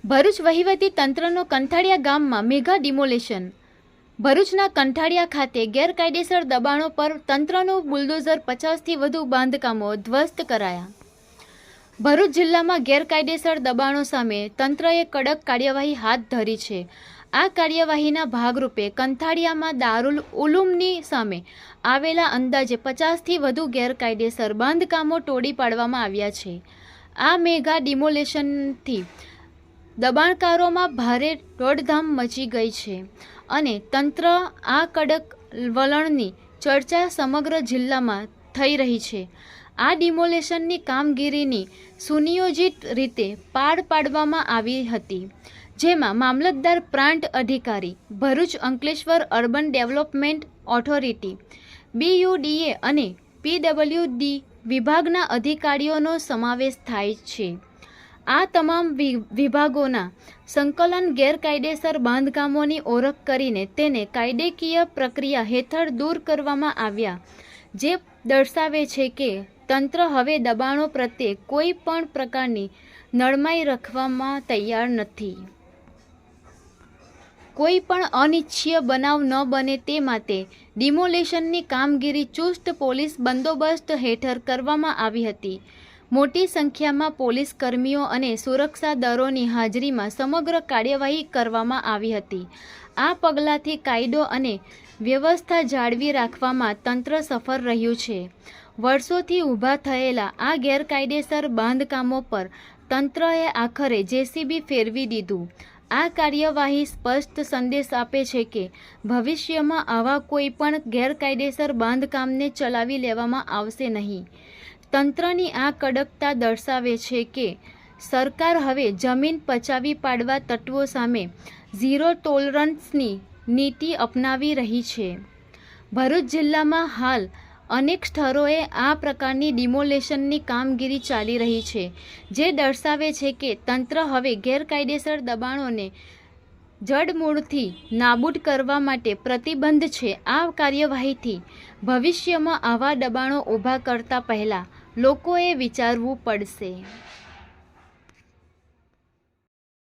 ભરૂચ વહીવટી તંત્રનો કંથાળિયા ગામમાં mega demolition. ભરૂચના કંથાળિયા ખાતે ગેરકાયદેસર દબાણો પર તંત્રનું બુલડોઝર 50થી વધુ બાંધકામો ધ્વસ્ત કરાયા. ભરૂચ જિલ્લામાં ગેરકાયદેસર દબાણો સામે તંત્રએ કડક કાર્યવાહી હાથ ધરી છે. આ કાર્યવાહીના ભાગરૂપે કંથાળિયામાં દારૂલ ઉલુમની સામે આવેલા અંદાજે 50થી વધુ ગેરકાયદેસર બાંધકામો તોડી પાડવામાં આવ્યા છે. આ મેગા ડિમોલેશનથી દબાણકારોમાં ભારે દોડધામ મચી ગઈ છે અને તંત્ર આ કડક વલણની ચર્ચા સમગ્ર જિલ્લામાં થઈ રહી છે. આ ડિમોલેશનની કામગીરીની સુનિયોજિત રીતે પાર પાડવામાં આવી હતી, જેમાં મામલતદાર પ્રાંત અધિકારી, Bharuch Ankleshwar urban development authority BUDA અને PWD વિભાગના અધિકારીઓનો સમાવેશ થાય છે. આ તમામ વિભાગોના સંકલન ગેરકાયદેસર બાંધકામોની ઓળખ કરીને તેને કાયદેકીય પ્રક્રિયા હેઠળ દૂર કરવામાં આવ્યા, જે દર્શાવે છે કે તંત્ર હવે દબાણો પ્રત્યે કોઈ પણ પ્રકારની નરમાઈ રાખવામાં તૈયાર નથી. કોઈ પણ અનિચ્છનીય બનાવ ન બને તે માટે ડિમોલેશનની કામગીરી ચુસ્ત પોલીસ બંદોબસ્ત હેઠળ કરવામાં આવી હતી. મોટી સંખ્યામાં પોલીસ કર્મીઓ અને સુરક્ષા દળોની હાજરીમાં સમગ્ર કાર્યવાહી કરવામાં આવી હતી. આ પગલાંથી કાયદો અને વ્યવસ્થા જાળવી રાખવામાં તંત્ર સફળ રહ્યું છે. વર્ષોથી ઊભા થયેલા આ ગેરકાયદેસર બાંધકામો પર તંત્રએ આખરે JCB ફેરવી દીધું. આ કાર્યવાહી સ્પષ્ટ સંદેશ આપે છે કે ભવિષ્યમાં આવા કોઈ પણ ગેરકાયદેસર બાંધકામને ચલાવી લેવામાં આવશે નહીં. તંત્રની આ કડકતા દર્શાવે છે કે સરકાર હવે જમીન પચાવી પાડવા તત્વો સામે ઝીરો ટોલરન્સની નીતિ અપનાવી રહી છે. ભરૂચ જિલ્લામાં હાલ અનેક સ્થળોએ આ પ્રકારની ડિમોલેશનની કામગીરી ચાલી રહી છે, જે દર્શાવે છે કે તંત્ર હવે ગેરકાયદેસર દબાણોને જડમૂળથી નાબૂદ કરવા માટે પ્રતિબદ્ધ છે. આ કાર્યવાહીથી ભવિષ્યમાં આવા દબાણો ઊભા કરતા પહેલાં લોકોએ વિચારવું પડશે.